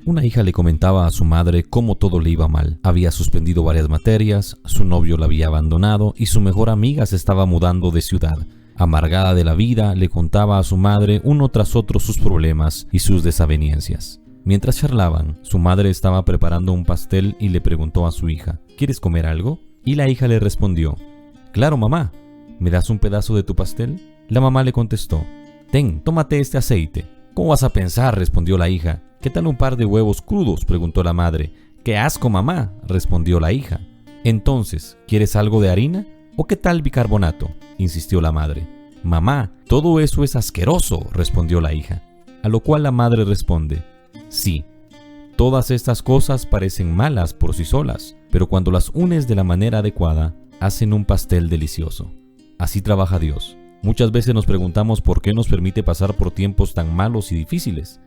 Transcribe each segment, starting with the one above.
Una hija le comentaba a su madre cómo todo le iba mal. Había suspendido varias materias, su novio la había abandonado y su mejor amiga se estaba mudando de ciudad. Amargada de la vida, le contaba a su madre uno tras otro sus problemas y sus desavenencias. Mientras charlaban, su madre estaba preparando un pastel y le preguntó a su hija: ¿quieres comer algo? Y la hija le respondió: claro, mamá, ¿me das un pedazo de tu pastel? La mamá le contestó: ten, tómate este aceite. ¿Cómo vas a pensar?, respondió la hija. ¿Qué tal un par de huevos crudos?, preguntó la madre. ¡Qué asco, mamá!, respondió la hija. Entonces, ¿quieres algo de harina? ¿O qué tal bicarbonato?, insistió la madre. Mamá, todo eso es asqueroso, respondió la hija. A lo cual la madre responde: sí, todas estas cosas parecen malas por sí solas, pero cuando las unes de la manera adecuada, hacen un pastel delicioso. Así trabaja Dios. Muchas veces nos preguntamos por qué nos permite pasar por tiempos tan malos y difíciles.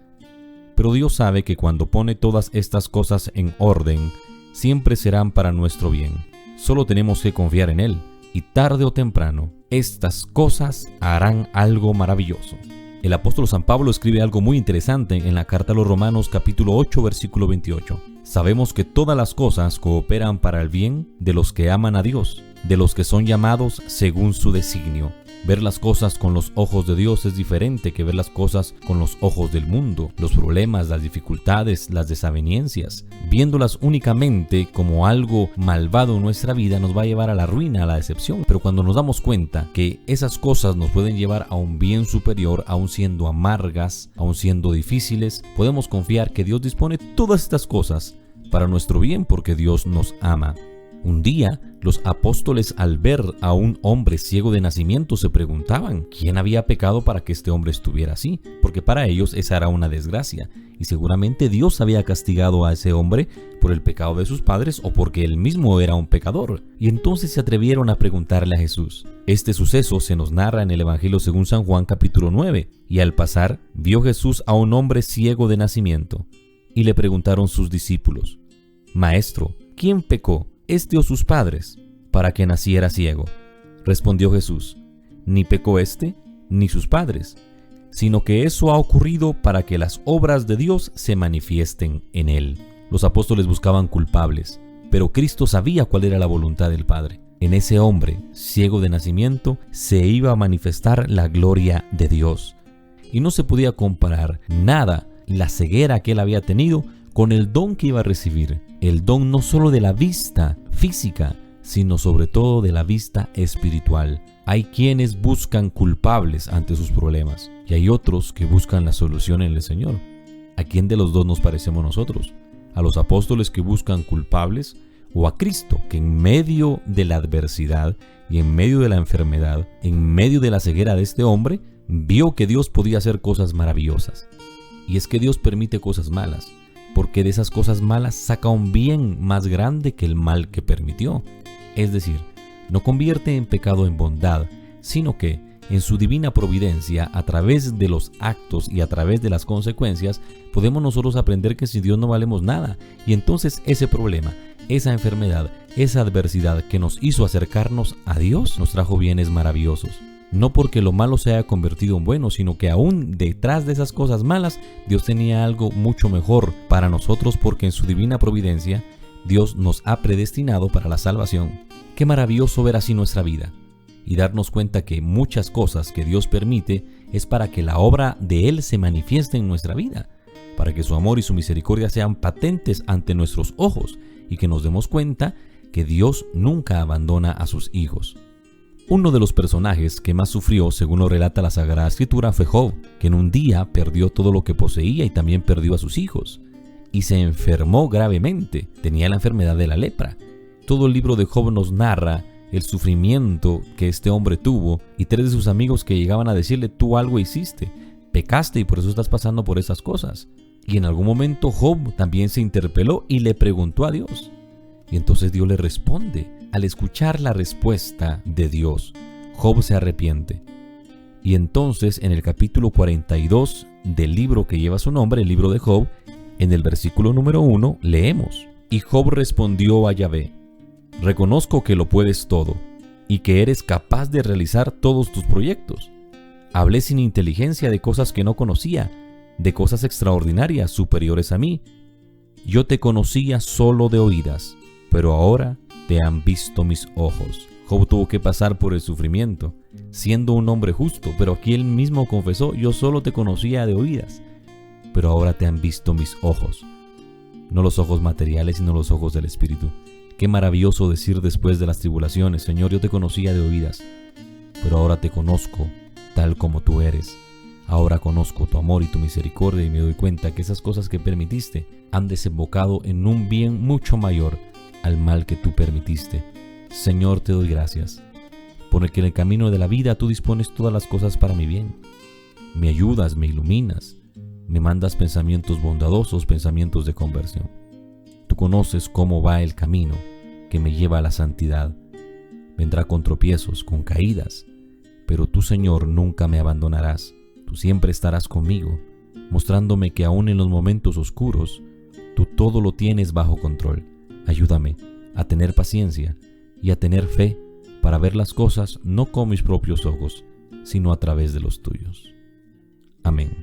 Pero Dios sabe que cuando pone todas estas cosas en orden, siempre serán para nuestro bien. Solo tenemos que confiar en Él, y tarde o temprano, estas cosas harán algo maravilloso. El apóstol San Pablo escribe algo muy interesante en la carta a los Romanos capítulo 8, versículo 28. Sabemos que todas las cosas cooperan para el bien de los que aman a Dios, de los que son llamados según su designio. Ver las cosas con los ojos de Dios es diferente que ver las cosas con los ojos del mundo, los problemas, las dificultades, las desavenencias. Viéndolas únicamente como algo malvado en nuestra vida nos va a llevar a la ruina, a la decepción. Pero cuando nos damos cuenta que esas cosas nos pueden llevar a un bien superior, aun siendo amargas, aun siendo difíciles, podemos confiar que Dios dispone todas estas cosas para nuestro bien porque Dios nos ama. Un día, los apóstoles, al ver a un hombre ciego de nacimiento, se preguntaban quién había pecado para que este hombre estuviera así, porque para ellos esa era una desgracia, y seguramente Dios había castigado a ese hombre por el pecado de sus padres o porque él mismo era un pecador. Y entonces se atrevieron a preguntarle a Jesús. Este suceso se nos narra en el Evangelio según San Juan capítulo 9, y al pasar, vio Jesús a un hombre ciego de nacimiento, y le preguntaron sus discípulos: Maestro, ¿quién pecó, este o sus padres, para que naciera ciego? Respondió Jesús: ni pecó este, ni sus padres, sino que eso ha ocurrido para que las obras de Dios se manifiesten en él. Los apóstoles buscaban culpables, pero Cristo sabía cuál era la voluntad del Padre. En ese hombre, ciego de nacimiento, se iba a manifestar la gloria de Dios. Y no se podía comparar nada la ceguera que él había tenido con el don que iba a recibir, el don no solo de la vista física, sino sobre todo de la vista espiritual. Hay quienes buscan culpables ante sus problemas y hay otros que buscan la solución en el Señor. ¿A quién de los dos nos parecemos nosotros? ¿A los apóstoles que buscan culpables o a Cristo, que en medio de la adversidad y en medio de la enfermedad, en medio de la ceguera de este hombre, vio que Dios podía hacer cosas maravillosas? Y es que Dios permite cosas malas, porque de esas cosas malas saca un bien más grande que el mal que permitió. Es decir, no convierte en pecado en bondad, sino que en su divina providencia, a través de los actos y a través de las consecuencias, podemos nosotros aprender que sin Dios no valemos nada. Y entonces ese problema, esa enfermedad, esa adversidad que nos hizo acercarnos a Dios, nos trajo bienes maravillosos. No porque lo malo se haya convertido en bueno, sino que aún detrás de esas cosas malas, Dios tenía algo mucho mejor para nosotros, porque en su divina providencia, Dios nos ha predestinado para la salvación. Qué maravilloso ver así nuestra vida y darnos cuenta que muchas cosas que Dios permite es para que la obra de Él se manifieste en nuestra vida, para que su amor y su misericordia sean patentes ante nuestros ojos y que nos demos cuenta que Dios nunca abandona a sus hijos. Uno de los personajes que más sufrió, según lo relata la Sagrada Escritura, fue Job, que en un día perdió todo lo que poseía y también perdió a sus hijos. Y se enfermó gravemente, tenía la enfermedad de la lepra. Todo el libro de Job nos narra el sufrimiento que este hombre tuvo y 3 de sus amigos que llegaban a decirle: tú algo hiciste, pecaste y por eso estás pasando por esas cosas. Y en algún momento Job también se interpeló y le preguntó a Dios. Y entonces Dios le responde. Al escuchar la respuesta de Dios, Job se arrepiente. Y entonces en el capítulo 42 del libro que lleva su nombre, el libro de Job, en el versículo número 1, leemos: y Job respondió a Yahvé: reconozco que lo puedes todo y que eres capaz de realizar todos tus proyectos. Hablé sin inteligencia de cosas que no conocía, de cosas extraordinarias superiores a mí, Yo te conocía solo de oídas, pero ahora te han visto mis ojos. Job tuvo que pasar por el sufrimiento, siendo un hombre justo, pero aquí él mismo confesó: yo solo te conocía de oídas, pero ahora te han visto mis ojos. No los ojos materiales, sino los ojos del Espíritu. Qué maravilloso decir después de las tribulaciones: Señor, yo te conocía de oídas, pero ahora te conozco tal como tú eres. Ahora conozco tu amor y tu misericordia y me doy cuenta que esas cosas que permitiste han desembocado en un bien mucho mayor al mal que tú permitiste. Señor, te doy gracias, porque en el camino de la vida tú dispones todas las cosas para mi bien. Me ayudas, me iluminas, me mandas pensamientos bondadosos, pensamientos de conversión. Tú conoces cómo va el camino que me lleva a la santidad. Vendrá con tropiezos, con caídas, pero tú, Señor, nunca me abandonarás. Tú siempre estarás conmigo, mostrándome que aún en los momentos oscuros, tú todo lo tienes bajo control. Ayúdame a tener paciencia y a tener fe para ver las cosas no con mis propios ojos, sino a través de los tuyos. Amén.